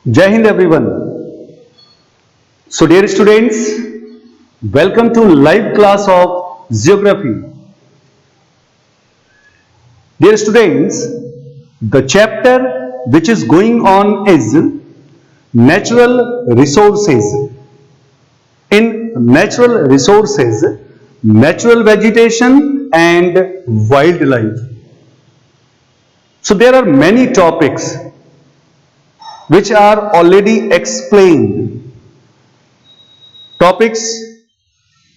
Jai Hind everyone. So dear students, welcome to live class of Geography. Dear students, the chapter which is going on is Natural Resources. In natural resources, natural vegetation and wildlife. So there are many topics which are already explained. Topics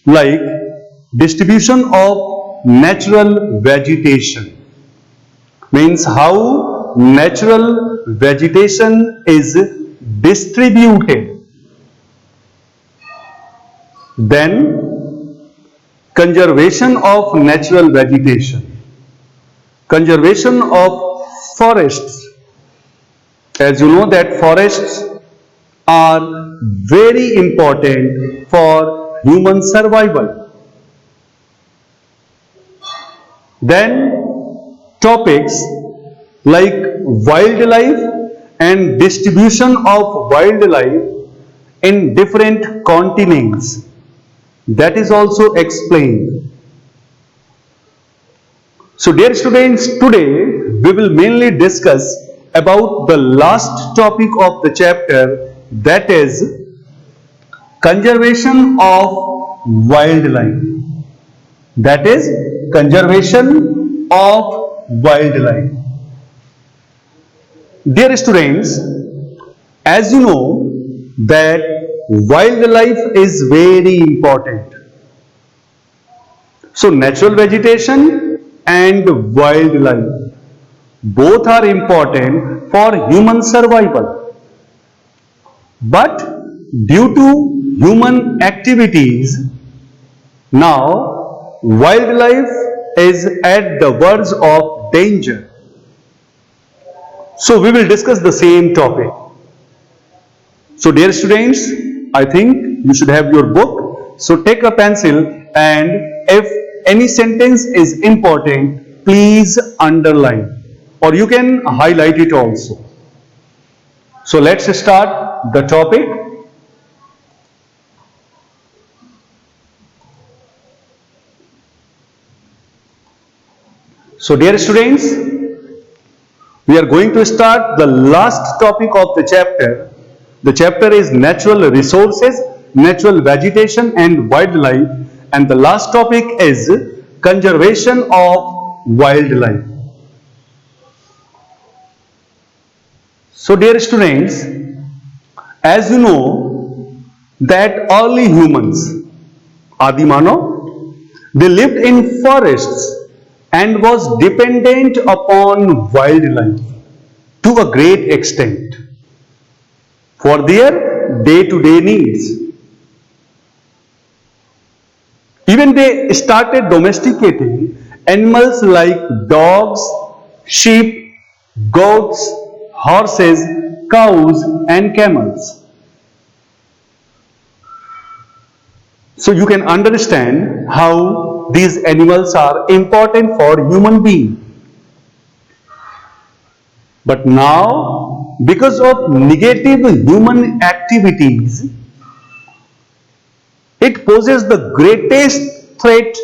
like distribution of natural vegetation, means how natural vegetation is distributed. Then conservation of natural vegetation, conservation of forests. As you know that forests are very important for human survival. Then topics like wildlife and distribution of wildlife in different continents, that is also explained. So dear students, today we will mainly discuss about the last topic of the chapter, that is conservation of wildlife. That is conservation of wildlife. Dear students, as you know that wildlife is very important. So natural vegetation and wildlife, both are important for human survival. But due to human activities, now wildlife is at the verge of danger. So we will discuss the same topic. So dear students, I think you should have your book. So take a pencil, and if any sentence is important, please underline, or you can highlight it also. So let's start the topic. So dear students, we are going to start the last topic of the chapter. The chapter is natural resources, natural vegetation and wildlife, and the last topic is conservation of wildlife. So dear students, as you know that early humans, Adi Manav, they lived in forests and was dependent upon wildlife to a great extent for their day-to-day needs. Even they started domesticating animals like dogs, sheep, goats, horses, cows and camels. So you can understand how these animals are important for human beings. But now, because of negative human activities, it poses the greatest threat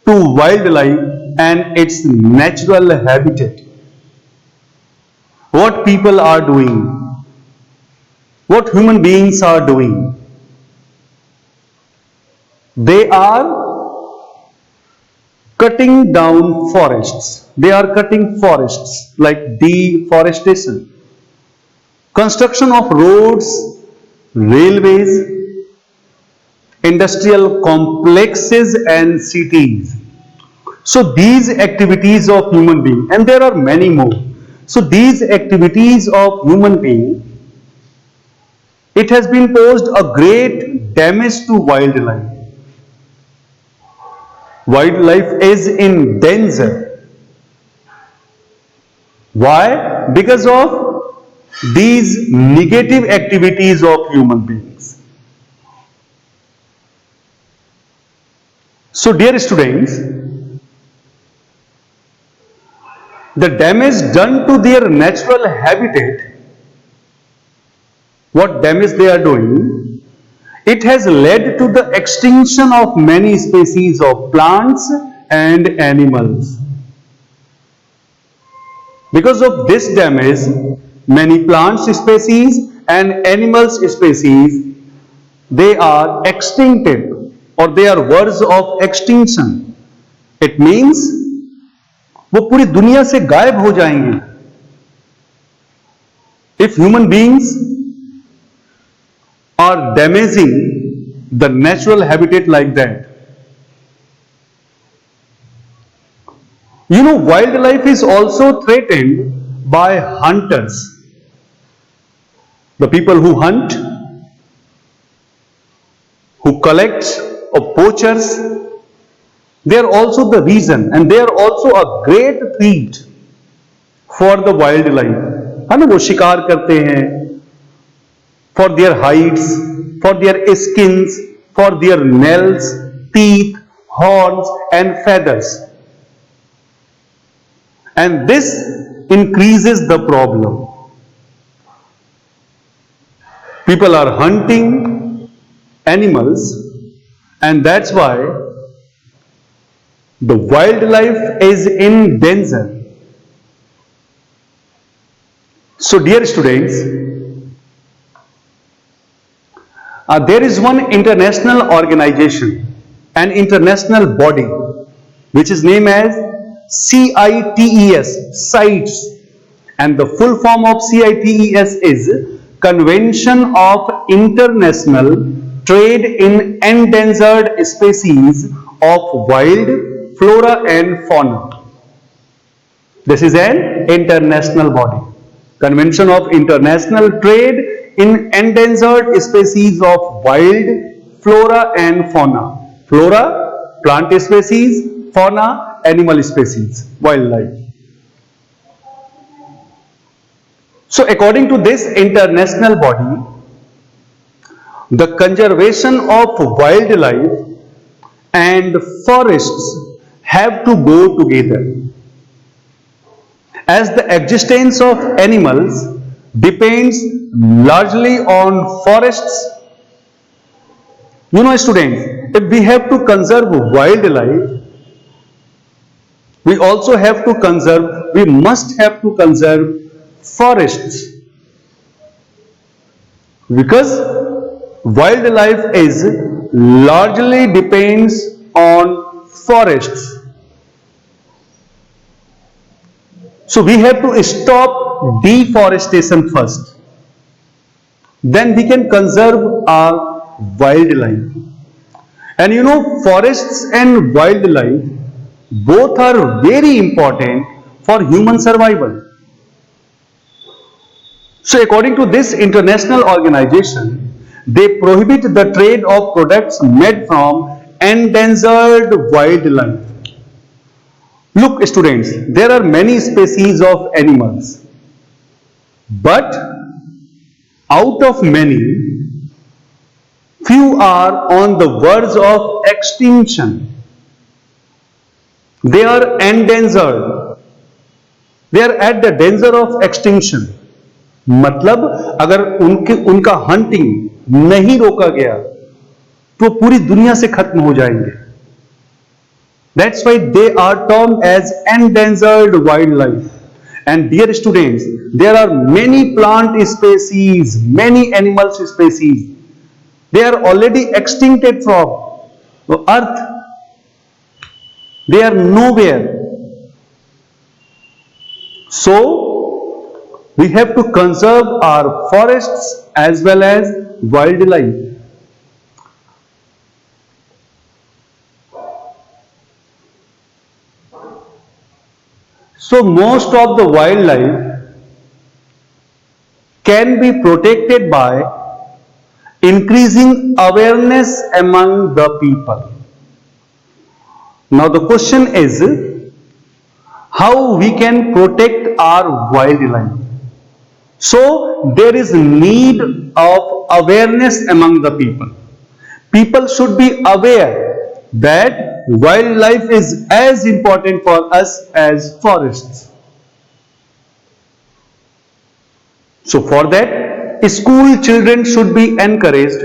to wildlife and its natural habitat. What people are doing, what human beings are doing, they are cutting down forests. They are cutting forests, like deforestation, construction of roads, railways, industrial complexes and cities. So these activities of human being, and there are many more. So these activities of human being, it has been posed a great damage to wildlife. Wildlife is in danger. Why? Because of these negative activities of human beings. So dear students, the damage done to their natural habitat what damage they are doing, it has led to the extinction of many species of plants and animals. Because of this damage, many plant species and animals species, they are extincted or they are words of extinction. It means वो पूरी दुनिया से गायब हो जाएंगे. If human beings are damaging the natural habitat like that. You know, wildlife is also threatened by hunters. The people who hunt, who collect, or poachers, they are also the reason and they are also a great threat for the wildlife. है ना, वो शिकार करते हैं for their hides, for their skins, for their nails, teeth, horns and feathers. And this increases the problem. People are hunting animals and that's why the wildlife is in danger. So dear students, there is one international organization, an international body, which is named as CITES, CITES, and the full form of CITES is Convention of International Trade in Endangered Species of Wild Flora and Fauna. This is an international body. Convention of International Trade in Endangered Species of Wild Flora and Fauna. Flora, plant species, fauna, animal species, wildlife. So according to this international body, the conservation of wildlife and forests have to go together. As the existence of animals depends largely on forests. You know, students, if we have to conserve wildlife, we also have to conserve, we must have to conserve forests. Because wildlife is largely depends on forests. So we have to stop deforestation first. Then we can conserve our wildlife. And you know, forests and wildlife both are very important for human survival. So according to this international organization, they prohibit the trade of products made from endangered wildlife. Look students, there are many species of animals, but out of many, few are on the verge of extinction. They are endangered. They are at the danger of extinction. मतलब अगर उनका hunting नहीं रोका गया तो पूरी दुनिया से खत्म हो जाएंगे. That's why they are termed as endangered wildlife. And dear students, there are many plant species, many animal species. They are already extincted from earth. They are nowhere. So, we have to conserve our forests as well as wildlife. So most of the wildlife can be protected by increasing awareness among the people. Now the question is, how we can protect our wildlife? So there is need of awareness among the people. People should be aware that wildlife is as important for us as forests. So for that, school children should be encouraged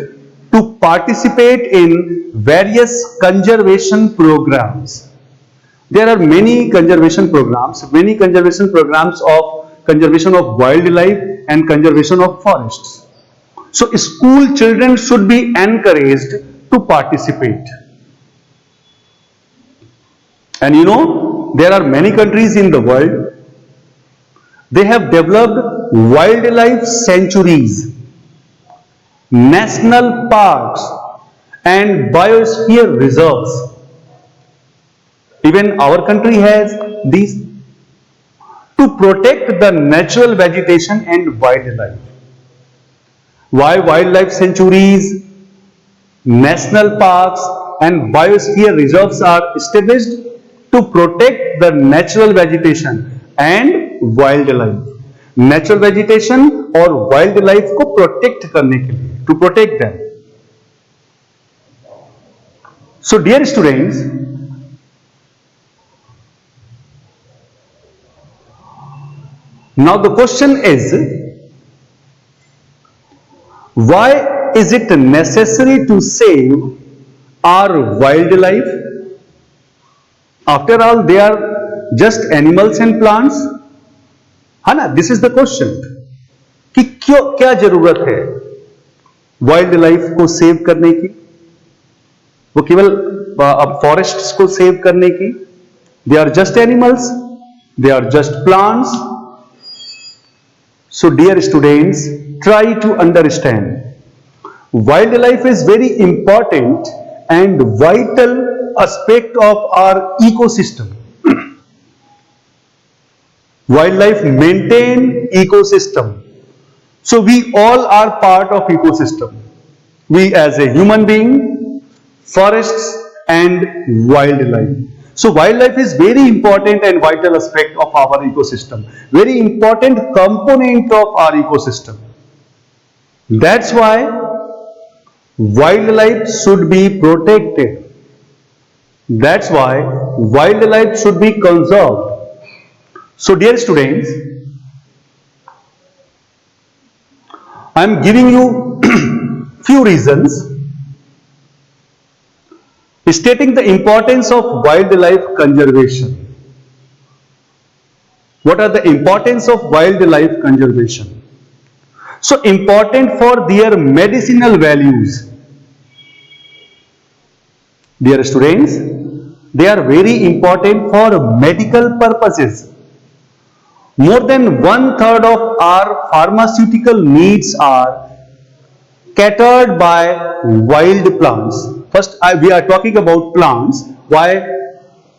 to participate in various conservation programs. There are many conservation programs of conservation of wildlife and conservation of forests. So school children should be encouraged to participate. And you know, there are many countries in the world, they have developed wildlife sanctuaries, national parks, and biosphere reserves. Even our country has these to protect the natural vegetation and wildlife. Why wildlife sanctuaries, national parks, and biosphere reserves are established? To protect the natural vegetation and wildlife. Natural vegetation और wildlife को protect करने के लिए, to protect them. So dear students, now the question is, why is it necessary to save our wildlife? After all, they are just animals and plants. है ना? This is the question. कि क्यों, क्या जरूरत है वाइल्ड लाइफ को save करने की? वो केवल फॉरेस्ट्स को सेव करने की? They are just animals. They are just plants. So dear students, try to understand. Wildlife is very important and vital aspect of our ecosystem. Wildlife maintain ecosystem. So we all are part of ecosystem. We as a human being, forests and wildlife. So wildlife is very important and vital aspect of our ecosystem. Very important component of our ecosystem. That's why wildlife should be protected. That's why wildlife should be conserved. So dear students, I am giving you few reasons stating the importance of wildlife conservation. What are the importance of wildlife conservation? So important for their medicinal values. Dear students, they are very important for medical purposes. More than 1/3 of our pharmaceutical needs are catered by wild plants. First, we are talking about plants. Why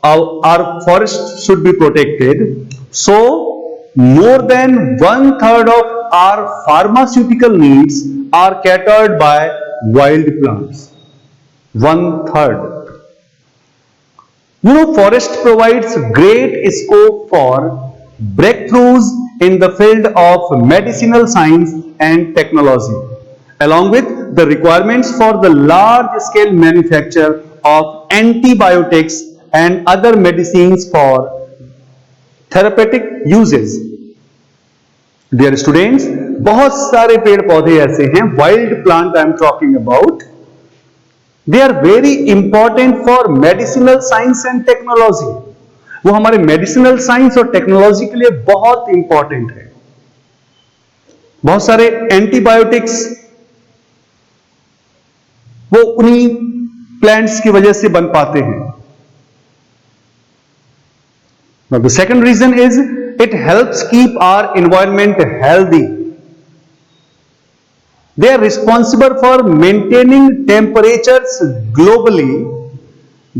our forests should be protected. So, more than 1/3 of our pharmaceutical needs are catered by wild plants. 1/3. You know, forest provides great scope for breakthroughs in the field of medicinal science and technology, along with the requirements for the large-scale manufacture of antibiotics and other medicines for therapeutic uses. Dear students, बहुत सारे पेड़ पौधे ऐसे हैं, wild plant I am talking about. They are very important for medicinal science and technology. वो हमारे medicinal science और technology के लिए बहुत इंपॉर्टेंट है. बहुत सारे एंटीबायोटिक्स वो उन्हीं प्लांट्स की वजह से बन पाते हैं. Now the second reason is it helps keep our environment healthy. They are responsible for maintaining temperatures globally,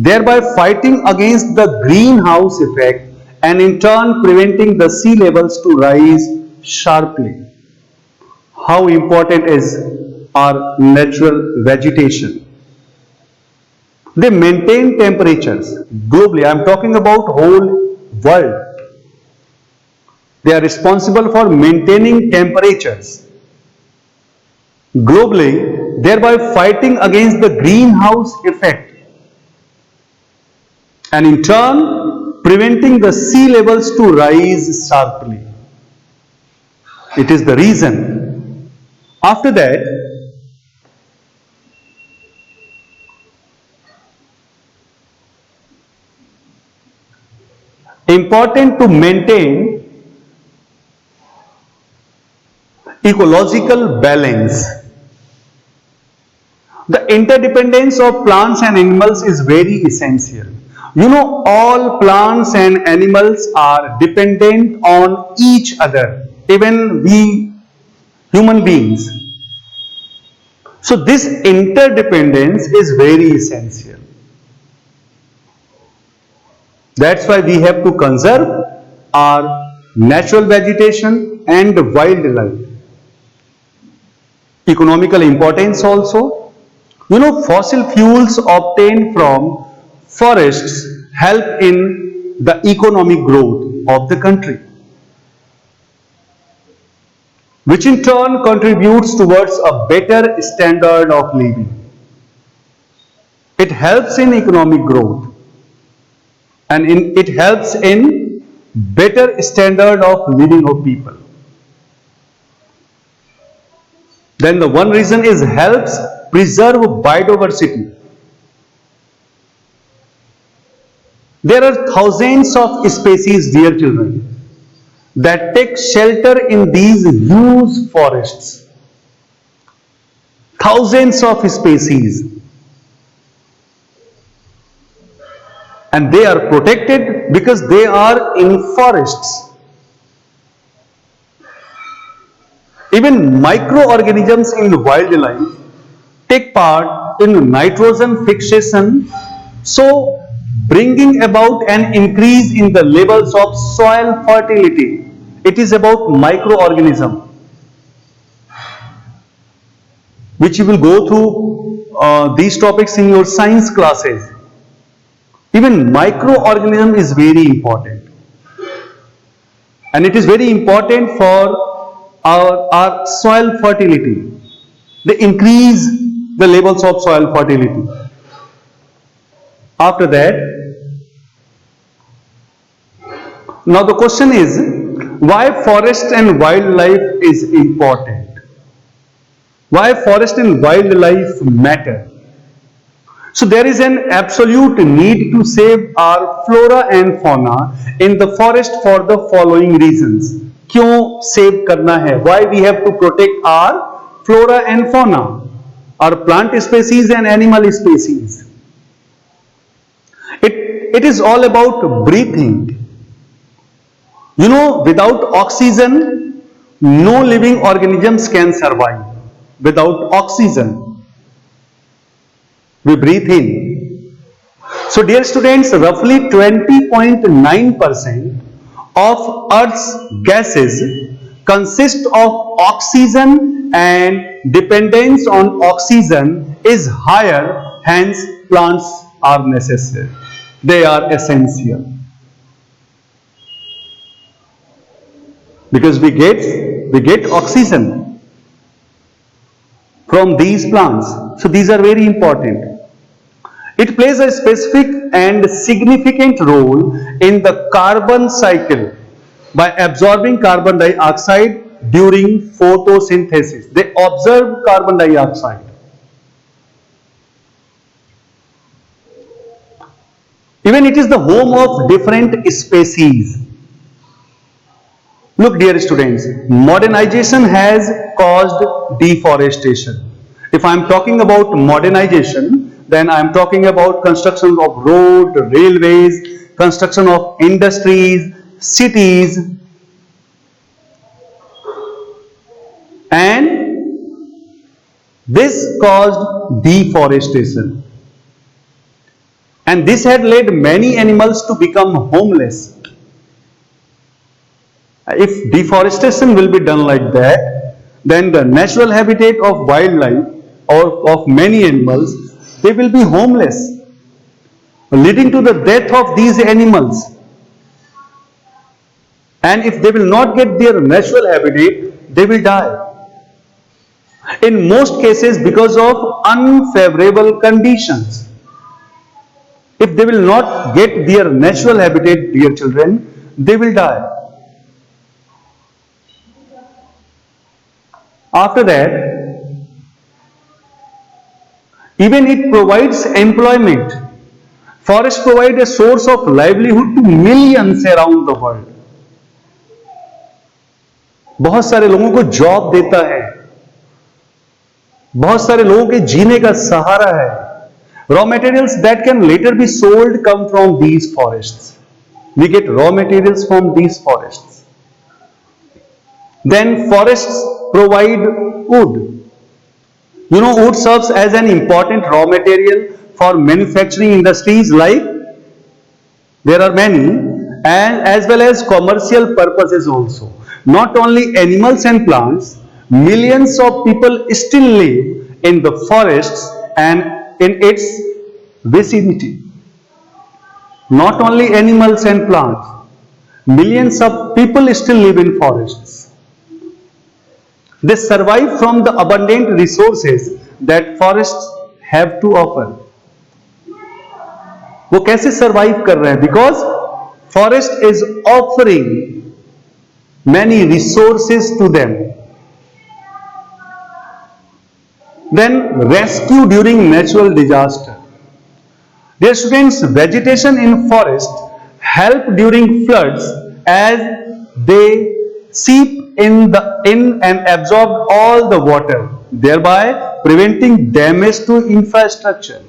thereby fighting against the greenhouse effect and in turn preventing the sea levels to rise sharply. How important is our natural vegetation? They maintain temperatures globally. I am talking about whole world. They are responsible for maintaining temperatures globally, thereby fighting against the greenhouse effect and in turn preventing the sea levels to rise sharply. It is the reason After that, important to maintain ecological balance. The interdependence of plants and animals is very essential. You know, all plants and animals are dependent on each other, even we human beings. So, this interdependence is very essential. That's why we have to conserve our natural vegetation and wildlife. Economical importance also. You know, fossil fuels obtained from forests help in the economic growth of the country, which in turn contributes towards a better standard of living. It helps in economic growth and it helps in better standard of living of people. Then the one reason is helps preserve biodiversity. There are thousands of species, dear children, that take shelter in these huge forests. Thousands of species. And they are protected because they are in forests. Even microorganisms in wildlife take part in nitrogen fixation, so bringing about an increase in the levels of soil fertility. It is about microorganism, which you will go through these topics in your science classes. Even microorganism is very important, and it is very important for our soil fertility. They increase the levels of soil fertility. After that, now the question is, why forest and wildlife is important? Why forest and wildlife matter? So there is an absolute need to save our flora and fauna in the forest for the following reasons. क्यों save करना है? Why we have to protect our flora and fauna, our plant species and animal species? It is all about breathing. You know, without oxygen, no living organisms can survive. Without oxygen, we breathe in. So dear students, roughly 20.9% of Earth's gases consist of oxygen, and dependence on oxygen is higher, hence plants are necessary. They are essential. Because we get oxygen from these plants. So these are very important. It plays a specific and significant role in the carbon cycle by absorbing carbon dioxide during photosynthesis. They absorb carbon dioxide. Even it is the home of different species. Look, dear students, modernization has caused deforestation. If I am talking about modernization, then I am talking about construction of roads, railways, construction of industries, cities, and this caused deforestation. And this had led many animals to become homeless. If deforestation will be done like that, then the natural habitat of wildlife or of many animals, they will be homeless, leading to the death of these animals. And if they will not get their natural habitat, they will die. In most cases, because of unfavorable conditions. If they will not get their natural habitat, dear children, they will die. After that, Even it provides employment. Forest provide a source of livelihood to millions around the world. बहुत सारे लोगों को job देता है, बहुत सारे लोगों के जीने का सहारा है. Raw materials that can later be sold come from these forests. We get raw materials from these forests. Then forests provide wood. You know, wood serves as an important raw material for manufacturing industries, like there are many, and as well as commercial purposes also. Not only animals and plants, millions of people still live in the forests and in its vicinity. Not only animals and plants, millions of people still live in forests. They survive from the abundant resources that forests have to offer. वो कैसे survive कर रहे हैं? Because forest is offering many resources to them. Then rescue during natural disaster. Dear students, vegetation in forest help during floods as they seep in and absorb all the water, thereby preventing damage to infrastructure.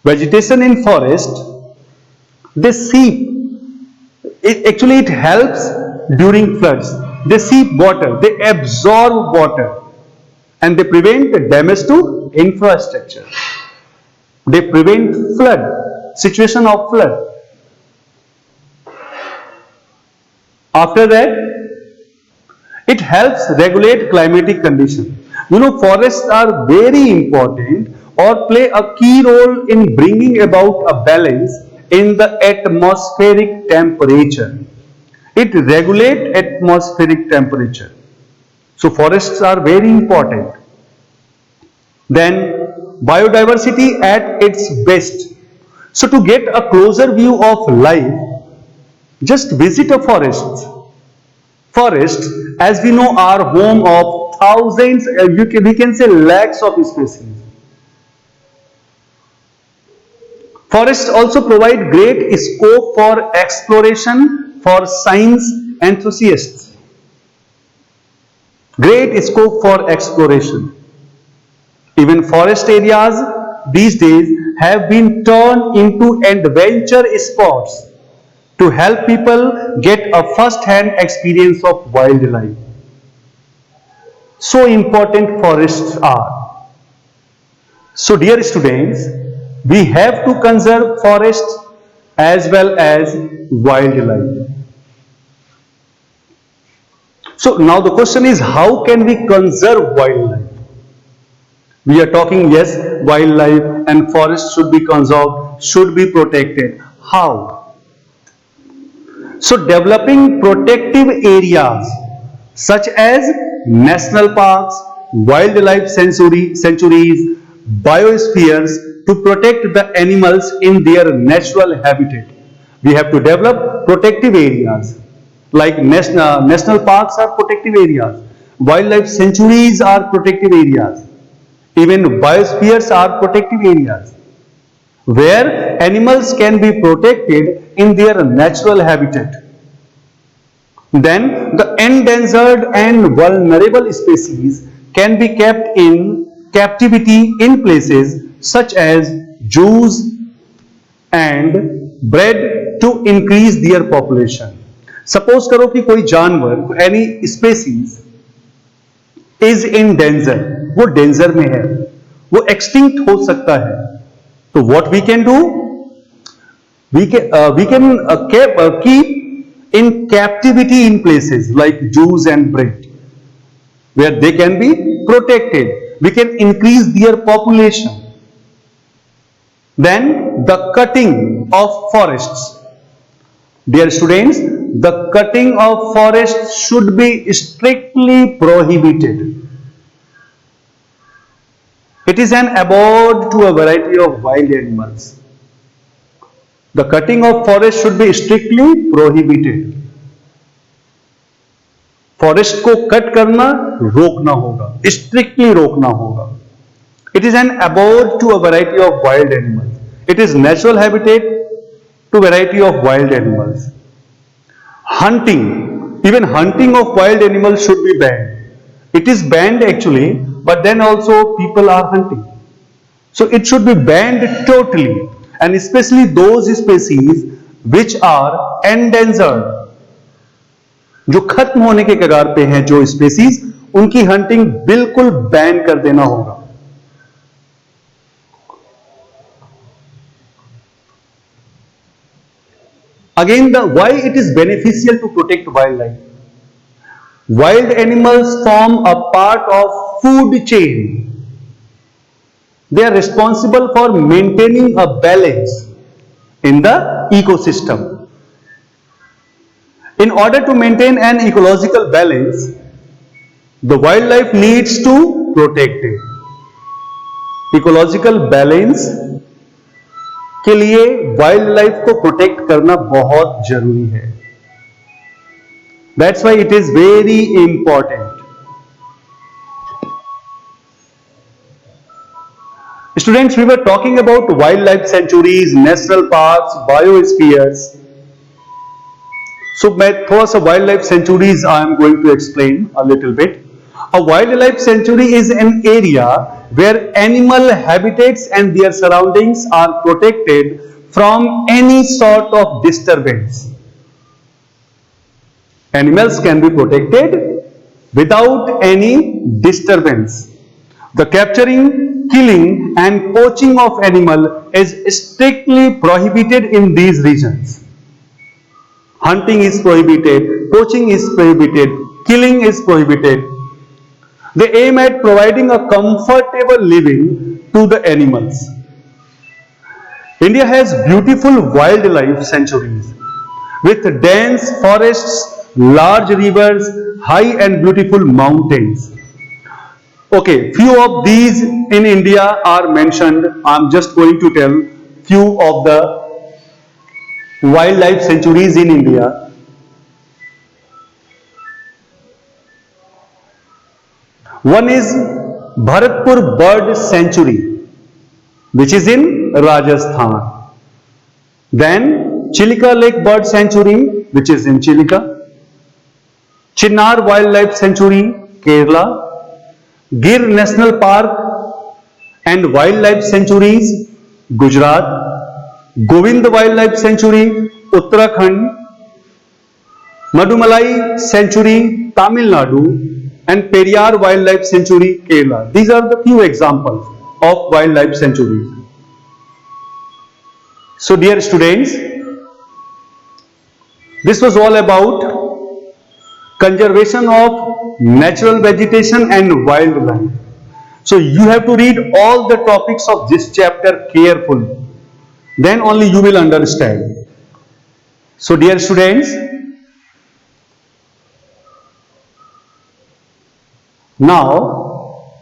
Vegetation in forest, they seep. It helps during floods. They seep water, they absorb water, and they prevent damage to infrastructure. They prevent flood, situation of flood. After that, it helps regulate climatic conditions. You know, forests are very important or play a key role in bringing about a balance in the atmospheric temperature. It regulates atmospheric temperature. So forests are very important. Then biodiversity at its best. So to get a closer view of life, just visit a forest. Forests, as we know, are home of thousands, we can say lakhs of species. Forests also provide great scope for exploration for science enthusiasts. Great scope for exploration. Even forest areas these days have been turned into adventure spots to help people get a first-hand experience of wildlife. So important forests are. So dear students, we have to conserve forests as well as wildlife. So now the question is, how can we conserve wildlife? We are talking, yes, wildlife and forests should be conserved, should be protected. How? So developing protective areas such as national parks, wildlife sanctuaries, biospheres to protect the animals in their natural habitat. We have to develop protective areas like national parks are protective areas, wildlife sanctuaries are protective areas. Even biospheres are protective areas where animals can be protected in their natural habitat. Then the endangered and vulnerable species can be kept in captivity in places such as zoos and bred to increase their population. Suppose करो कि कोई जानवर, any species is in danger, वो danger में है, वो extinct हो सकता है. तो what we can do? We can keep in captivity in places like zoos and bred where they can be protected. We can increase their population. Then the cutting of forests. Dear students, the cutting of forests should be strictly prohibited. It is an abode to a variety of wild animals. The cutting of forest should be strictly prohibited. Forest को cut करना रोकना होगा, strictly रोकना होगा. It is an abode to a variety of wild animals. It is natural habitat to variety of wild animals. Hunting, even hunting of wild animals should be banned. It is banned actually, but then also people are hunting. So it should be banned totally, and especially those species which are endangered, जो खत्म होने के कगार पे हैं जो species, उनकी hunting बिल्कुल बैन कर देना होगा. Again, why it is beneficial to protect wildlife? Wild animals form a part of food chain. They are responsible for maintaining a balance in the ecosystem. In order to maintain an ecological balance, the wildlife needs to protect it. Ecological balance के लिए wild life को protect करना बहुत जरूरी है. That's why it is very important. Students, we were talking about wildlife sanctuaries, national parks, biospheres. So मैं थोड़ा सा wildlife sanctuaries I am going to explain a little bit. A wildlife sanctuary is an area where animal habitats and their surroundings are protected from any sort of disturbance. Animals can be protected without any disturbance. The capturing, killing and poaching of animal is strictly prohibited in these regions. Hunting is prohibited, poaching is prohibited, killing is prohibited. They aim at providing a comfortable living to the animals. India has beautiful wildlife sanctuaries with dense forests, large rivers, high and beautiful mountains. Okay, few of these in India are mentioned. I am just going to tell few of the wildlife sanctuaries in India. One is Bharatpur Bird Sanctuary, which is in Rajasthan. Then Chilika Lake Bird Sanctuary, which is in Chilika. Chinnar Wildlife Sanctuary, Kerala. Gir National Park and Wildlife Sanctuaries, Gujarat. Govind Wildlife Sanctuary, Uttarakhand. Madumalai Sanctuary, Tamil Nadu. And Periyar Wildlife Sanctuary, Kerala. These are the few examples of wildlife sanctuaries. So dear students, this was all about conservation of natural vegetation and wildlife. So you have to read all the topics of this chapter carefully. Then only you will understand. So dear students, now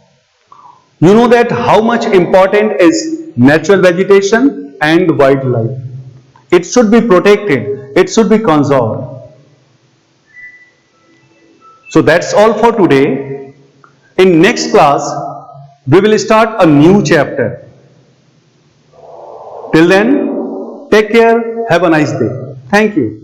you know that how much important is natural vegetation and wildlife. It should be protected, it should be conserved. So that's all for today. In next class we will start a new chapter. Till then, take care, have a nice day. Thank you.